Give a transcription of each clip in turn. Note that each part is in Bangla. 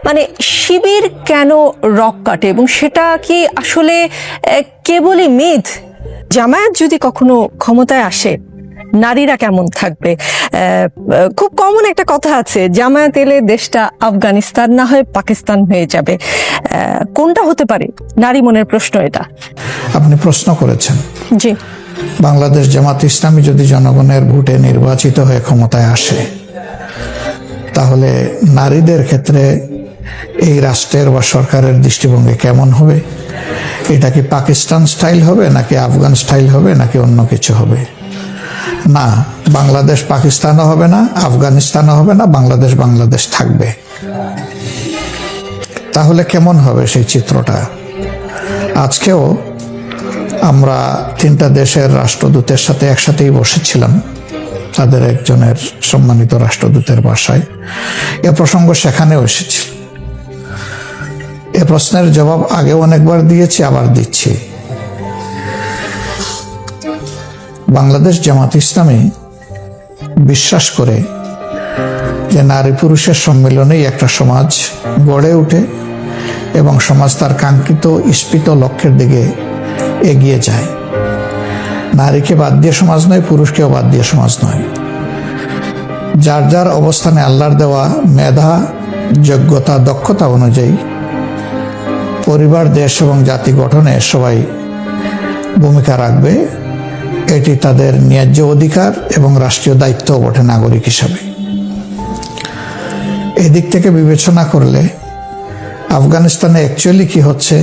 মানে শিবির কেন রক কাটে এবং সেটা কি আসলে কেবলই মিথ? জামায়াত যদি কখনো ক্ষমতায় আসে নারীরা কেমন থাকবে? খুব কমন একটা কথা আছে, জামায়াত এলে দেশটা আফগানিস্তান না হয়ে পাকিস্তান হয়ে যাবে। কোনটা হতে পারে? নারী মনের প্রশ্ন এটা। আপনি প্রশ্ন করেছেন। জি। বাংলাদেশ জামাত ইসলামী যদি জনগণের ভোটে নির্বাচিত হয়ে ক্ষমতায় আসে, তাহলে নারীদের ক্ষেত্রে এই রাষ্ট্রের বা সরকারের দৃষ্টিভঙ্গি কেমন হবে? এটা কি পাকিস্তান স্টাইল হবে, নাকি আফগান স্টাইল হবে, নাকি অন্য কিছু হবে? না, বাংলাদেশ পাকিস্তানও হবে না, আফগানিস্তানও হবে না, বাংলাদেশ বাংলাদেশ থাকবে। তাহলে কেমন হবে সেই চিত্রটা? আজকেও আমরা তিনটা দেশের রাষ্ট্রদূতের সাথে একসাথেই বসেছিলাম, তাদের একজনের সম্মানিত রাষ্ট্রদূতের বাসায়। এ প্রসঙ্গ সেখানেও এসেছিল। এ প্রশ্নের জবাব আগে অনেকবার দিয়েছি, আবার দিচ্ছি। বাংলাদেশ জামাত ইসলামী বিশ্বাস করে যে নারী পুরুষের সম্মিলনেই একটা সমাজ গড়ে ওঠে এবং সমাজ তার কাঙ্ক্ষিত ইস্পিত লক্ষ্যের দিকে এগিয়ে যায়। নারীকে বাদ দিয়ে সমাজ নয়, পুরুষকেও বাদ দিয়ে সমাজ নয়। যার যার অবস্থানে আল্লাহর দেওয়া মেধা, যোগ্যতা, দক্ষতা অনুযায়ী পরিবার, দেশ এবং জাতি গঠনে সবাই ভূমিকা রাখবে। এটি তাদের ন্যায্য অধিকার এবং রাষ্ট্রীয় দায়িত্বও বটে নাগরিক হিসাবে। এদিক থেকে বিবেচনা করলে আফগানিস্তানে অ্যাকচুয়ালি কি হচ্ছে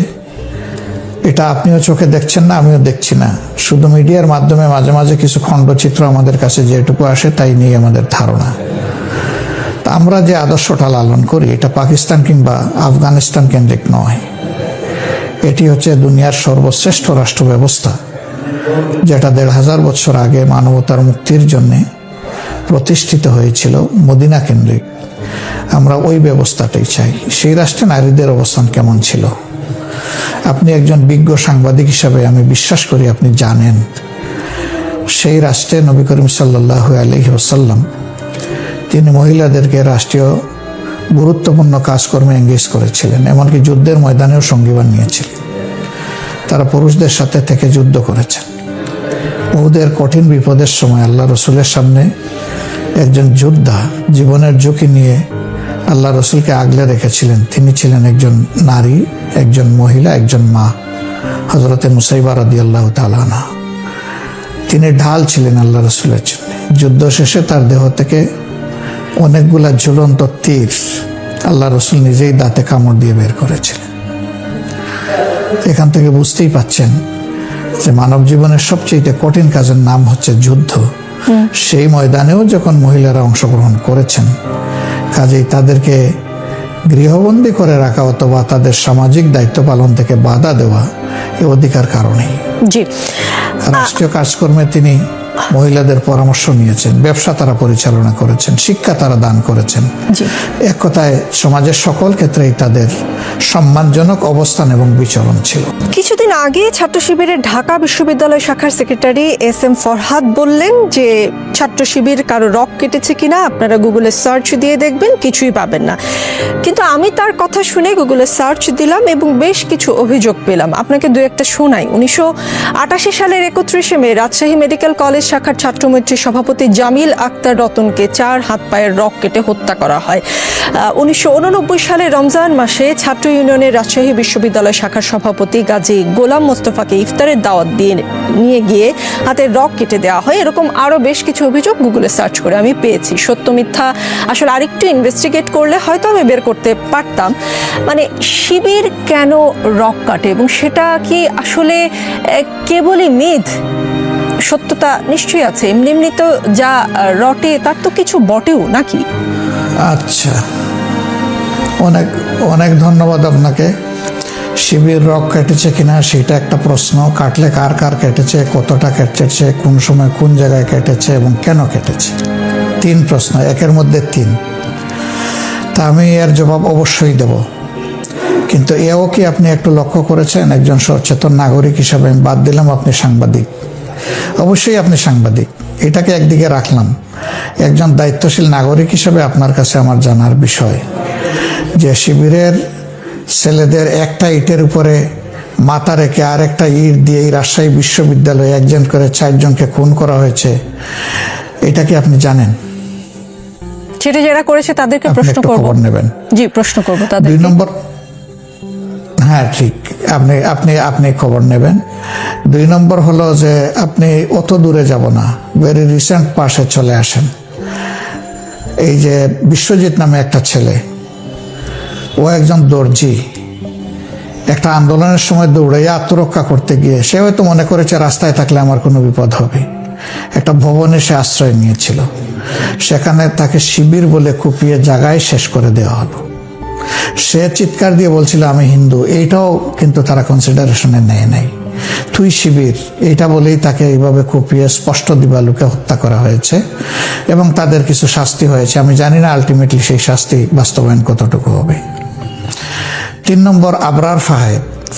এটা আপনিও চোখে দেখছেন না, আমিও দেখছি না। শুধু মিডিয়ার মাধ্যমে মাঝে মাঝে কিছু খণ্ডচিত্র আমাদের কাছে যেটুকু আসে তাই নিয়ে আমাদের ধারণা। তা আমরা যে আদর্শটা লালন করি এটা পাকিস্তান কিংবা আফগানিস্তান কেন্দ্রিক নয়। এটি হচ্ছে দুনিয়ার সর্বশ্রেষ্ঠ রাষ্ট্র ব্যবস্থা, যেটা ১৫০০ বছর আগে মানবতার মুক্তির জন্য প্রতিষ্ঠিত হয়েছিল, মদিনা কেন্দ্রিক। আমরা ওই ব্যবস্থাটাই চাই। সেই রাষ্ট্রে নারীদের অবস্থান কেমন ছিল? আপনি একজন বিজ্ঞ সাংবাদিক হিসাবে আমি বিশ্বাস করি আপনি জানেন সেই রাষ্ট্রে নবী করিম সাল্লাল্লাহু আলাইহি ওয়াসাল্লাম তিনি মহিলাদেরকে রাষ্ট্রীয় গুরুত্বপূর্ণ কাজকর্মে এঙ্গেজ করেছিলেন, এমনকি যুদ্ধের ময়দানেও সঙ্গীবান নিয়েছিলেন। তারা পুরুষদের সাথে থেকে যুদ্ধ করেছেন। উহুদের কঠিন বিপদের সময় আল্লাহ রসুলের সামনে একজন যোদ্ধা জীবনের ঝুঁকি নিয়ে আল্লাহ রসুলকে আগলে রেখেছিলেন। তিনি ছিলেন একজন নারী, একজন মহিলা, একজন মা, হযরতে মুসাইবা রাদিয়াল্লাহু তাআলা আনহা। তিনি ঢাল ছিলেন আল্লাহ রসুলের জন্য। যুদ্ধ শেষে তার দেহ থেকে অনেকগুলা ঝুলন্ত তীর আল্লাহ রসুল নিজেই দাঁতে কামড় দিয়ে বের করেছিলেন। এখান থেকে বুঝতেই পাচ্ছেন যে মানব জীবনের সবচেয়ে কঠিন কাজের নাম হচ্ছে যুদ্ধ। সেই ময়দানেও যখন মহিলারা অংশগ্রহণ করেছেন, কাজেই তাদেরকে গৃহবন্দী করে রাখা অথবা তাদের সামাজিক দায়িত্ব পালন থেকে বাধা দেওয়া এ অধিকার কারণেই। জি। রাষ্ট্রীয় কাজকর্মে তিনি মহিলাদের পরামর্শ নিয়েছেন, ব্যবসা তারা পরিচালনা করেছেন, শিক্ষা তারা দান করেছেন। এক কথায় সমাজের সকল ক্ষেত্রেই তাদের সম্মানজনক অবস্থান এবং বিচরণ ছিল। কিছুদিন আগে ছাত্র শিবিরের ঢাকা বিশ্ববিদ্যালয় শাখার সেক্রেটারি SM ফরহাদ বললেন যে ছাত্র শিবির কারো রক কেটেছে কিনা আপনারা গুগলে সার্চ দিয়ে দেখবেন, কিছুই পাবেন না। কিন্তু আমি তার কথা শুনে গুগলে সার্চ দিলাম এবং বেশ কিছু অভিযোগ পেলাম। আপনাকে দু একটা শোনাই। 1988 সালের 31শে মে রাজশাহী মেডিকেল কলেজ শাখার ছাত্রমৈত্রীর সভাপতি জামিল আক্তার রতনকে 4 হাত পায়ের রক কেটে হত্যা করা হয়। 1989 সালে রমজান মাসে ছাত্র ইউনিয়নের রাজশাহী বিশ্ববিদ্যালয় শাখার সভাপতি গাজী গোলাম মোস্তফাকে ইফতারের দাওয়াত দিয়ে নিয়ে গিয়ে হাতের রক কেটে দেওয়া হয়। এরকম আরো বেশ কিছু অভিযোগ গুগলে সার্চ করে আমি পেয়েছি। সত্য মিথ্যা আসলে আরেকটু ইনভেস্টিগেট করলে হয়তো আমি বের করতে পারতাম। মানে শিবির কেন রক কাটে এবং সেটা কি আসলে কেবলই মিথ? সত্যতা নিশ্চয়ই আছে। এমনি এমনি তো যা রটে তার তো কিছু বটেও নাকি? আচ্ছা, অনেক অনেক ধন্যবাদ আপনাকে। শিবির রক কেটেছে কিনা সেটা একটা প্রশ্ন। কাটলে কার কার কেটেছে, কতটা কেটেছে, কোন সময় কোন জায়গায় কেটেছে এবং কেন কেটেছে, 3 প্রশ্ন, একের মধ্যে 3। তা আমি এর জবাব অবশ্যই দেব। কিন্তু এও কি আপনি একটু লক্ষ্য করেছেন, একজন সচেতন নাগরিক হিসাবে আমি বাদ দিলাম আপনি সাংবাদিক, অবশ্যই আপনি সাংবাদিক, এটাকে একদিকে রাখলাম। একজন দায়িত্বশীল নাগরিক হিসাবে আপনার কাছে আমার জানার বিষয় যে শিবিরের ছেলেদের একটা ইটের উপরে মাথা রেখে আর একটা ইট দিয়ে এই রাজশাহী বিশ্ববিদ্যালয়ে একজন করে 4 জনকে খুন করা হয়েছে, এটা কি আপনি জানেন? সেটা যারা করেছে তাদেরকে আপনি প্রশ্ন একটু করব। খবর নেবেন। জি, প্রশ্ন করব তাদের। 2 নম্বর, হ্যাঁ ঠিক, আপনি আপনি আপনি খবর নেবেন। 2 নম্বর হলো যে আপনি অত দূরে যাব না, ভেরি রিসেন্ট পাশে চলে আসেন। এই যে বিশ্বজিৎ নামে একটা ছেলে, ও একজন দর্জি, একটা আন্দোলনের সময় দৌড়াইয়া আত্মরক্ষা করতে গিয়ে সে হয়তো মনে করেছে রাস্তায় থাকলে আমার কোনো বিপদ হবে, একটা ভবনে সে আশ্রয় নিয়েছিল। সেখানে তাকে শিবির বলে কুপিয়ে জায়গায় শেষ করে দেওয়া হলো। সে চিৎকার দিয়ে বলছিল আমি হিন্দু, এইটাও কিন্তু তারা কনসিডারেশনে নেয় নাই। তুই শিবির, এইটা বলেই তাকে এইভাবে কুপিয়ে স্পষ্ট দিবালুকে হত্যা করা হয়েছে এবং তাদের কিছু শাস্তি হয়েছে। আমি জানি না আলটিমেটলি সেই শাস্তি বাস্তবায়ন কতটুকু হবে। 3 নম্বর, আবরার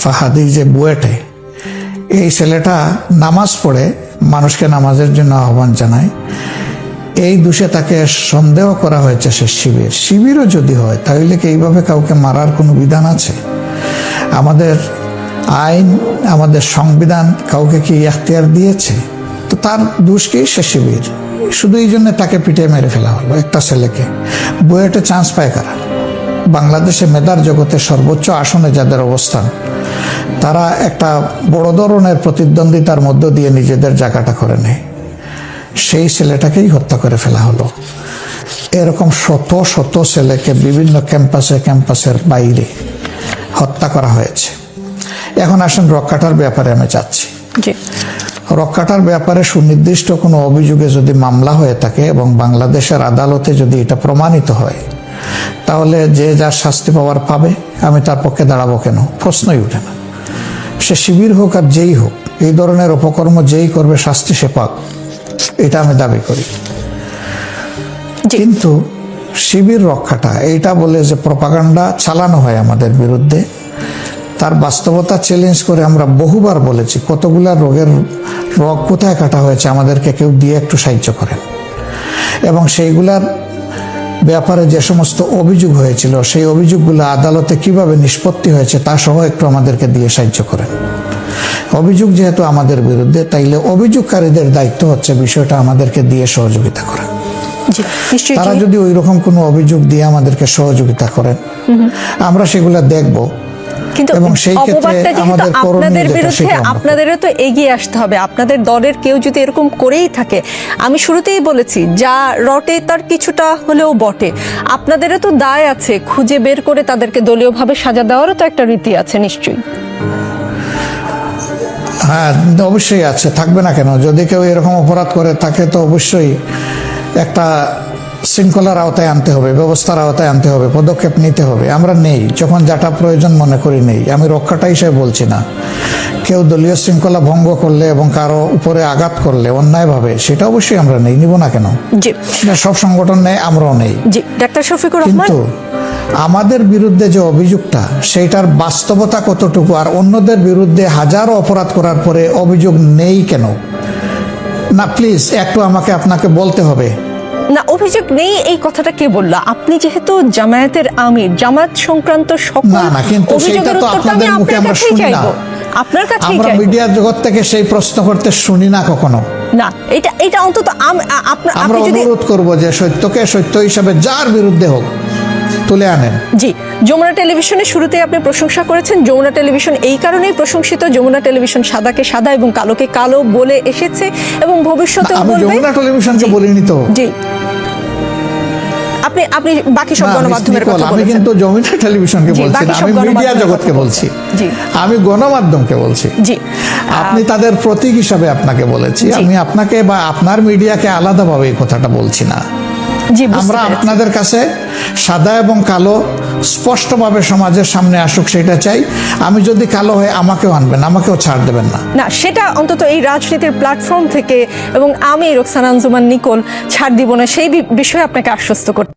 ফাহাদি যে বুয়েটে, এই ছেলেটা নামাজ পড়ে মানুষকে নামাজের জন্য আহ্বান জানায়। এই দোষে তাকে সন্দেহ করা হয়েছে সে শিবিরও যদি হয় তাহলে কি এইভাবে কাউকে মারার কোনো বিধান আছে? আমাদের আইন, আমাদের সংবিধান কাউকে কি এখতিয়ার দিয়েছে? তো তার দোষ কি? সে শিবির। শুধু এই জন্য তাকে পিটিয়ে মেরে ফেলা হলো একটা ছেলেকে। বুয়েটে চান্স পায় কারা? বাংলাদেশে মেধার জগতে সর্বোচ্চ আসনে যাদের অবস্থান, তারা একটা বড় ধরনের প্রতিদ্বন্দ্বিতার মধ্য দিয়ে নিজেদের জায়গাটা করে নেয়। সেই ছেলেটাকেই হত্যা করে ফেলা হলো। এরকম শত শত ছেলেকে বিভিন্ন ক্যাম্পাসের বাইরে হত্যা করা হয়েছে। এখন আসেন রক্ষাটার ব্যাপারে আমি চাচ্ছি। রক্ষাটার ব্যাপারে সুনির্দিষ্ট কোনো অভিযোগে যদি মামলা হয়ে থাকে এবং বাংলাদেশের আদালতে যদি এটা প্রমাণিত হয়, তাহলে যে যার শাস্তি পাওয়ার পাবে। আমি তার পক্ষে দাঁড়াবো কেন? প্রশ্নই উঠে না। সে শিবির হোক আর যেই হোক, এই ধরনের অপকর্ম যেই করবে শাস্তি সে পাক, এটা আমি দাবি করি। কিন্তু শিবির রক্ষাটা এইটা বলে যে প্রপাগান্ডা চালানো হয় আমাদের বিরুদ্ধে, তার বাস্তবতা চ্যালেঞ্জ করে আমরা বহুবার বলেছি কতগুলা রোগ কোথায় কাটা হয়েছে, আমাদেরকে কেউ দিয়ে একটু সাহায্য করেন। এবং সেইগুলার ব্যাপারে যে সমস্ত অভিযোগ হয়েছিল, সেই অভিযোগগুলো আদালতে কিভাবে নিষ্পত্তি হয়েছে তা সহ একটু আমাদেরকে দিয়ে সাহায্য করেন। অভিযোগ যেহেতু আমাদের বিরুদ্ধে, তাইলে অভিযোগকারীদের দায়িত্ব হচ্ছে বিষয়টা আমাদেরকে দিয়ে সহযোগিতা করা। তারা যদি ওই রকম কোনো অভিযোগ দিয়ে আমাদেরকে সহযোগিতা করেন, আমরা সেগুলা দেখব। কিন্তু আপনাদের বিরুদ্ধে আপনাদেরও তো এগিয়ে আসতে হবে। আপনাদের দলের কেউ যদি এরকম করেই থাকে, আমি শুরুতেই বলেছি যা রটে তার কিছুটা হলেও বটে। আপনাদেরও তো দায় আছে খুঁজে বের করে তাদেরকে দলীয়ভাবে সাজা দেওয়ারও তো একটা রীতি আছে নিশ্চয়ই। হ্যাঁ, অবশ্যই আছে, থাকবে না কেন? যদি কেউ এরকম অপরাধ করে তাকে তো অবশ্যই একটা শৃঙ্খলার আওতায় আনতে হবে, ব্যবস্থার আওতায় আনতে হবে, পদক্ষেপ নিতে হবে। আমরা নেই, যখন যাটা প্রয়োজন মনে করি নেই। আমি রক্ষাটা হিসেবে বলছি না। কেউ দলীয় শৃঙ্খলা ভঙ্গ করলে এবং কারো উপরে আঘাত করলে অন্যায়ভাবে, সেটা অবশ্যই আমরা নেই, নিব না কেন? সব সংগঠন নেই, আমরাও নেই। ডাক্তার শফিকুর রহমান, কিন্তু আমাদের বিরুদ্ধে যে অভিযোগটা, সেইটার বাস্তবতা কতটুকু? আর অন্যদের বিরুদ্ধে হাজারো অপরাধ করার পরে অভিযোগ নেই কেন? না প্লিজ একটু আমাকে আপনাকে বলতে হবে। না, অভিযোগ নেই এই কথাটা কে বললো? আপনি যেহেতু জামায়াতের আমির, জামায়াত সংক্রান্ত সকল কিন্তু সেটা তো আপনাদের মুখে আমরা শুনি না। আপনার কাছে আমরা মিডিয়া জগৎ থেকে সেই প্রশ্ন করতে শুনি না কখনো। না, এটা অন্তত আমরা অনুরোধ করব যে সত্যকে সত্য হিসাবে যার বিরুদ্ধে হোক তুলে আনেন। জি, যমুনা টেলিভিশনের শুরুতে আপনি প্রশংসা করেছেন। যমুনা টেলিভিশন এই কারণেই প্রশংসিত, যমুনা টেলিভিশন সাদাকে সাদা এবং কালোকে কালো বলে এসেছে এবং ভবিষ্যতেও বলবে। আমি যমুনা টেলিভিশনকে বলিনি তো। জি, আপনি বাকি সব গণমাধ্যমের কথা বলেছেন। আমি কিন্তু যমুনা টেলিভিশনকে বলছি না, আমি মিডিয়া জগৎকে বলছি। জি, আমি গণমাধ্যমকে বলছি। জি, আপনি তাদের প্রতীক হিসাবে আপনাকে বলেছি। আমি আপনাকে বা আপনার মিডিয়াকে আলাদাভাবে এই কথাটা বলছি না। আমরা আপনাদের কাছে সাদা এবং কালো স্পষ্টভাবে সমাজের সামনে আসুক, সেটা চাই। আমি যদি কালো হয় আমাকেও আনবেন, আমাকেও ছাড় দেবেন না। না, সেটা অন্তত এই রাজনীতির প্ল্যাটফর্ম থেকে এবং আমি রোকসানা আঞ্জুমান নিকোল ছাড় দিব না, সেই বিষয়ে আপনাকে আশ্বস্ত করতে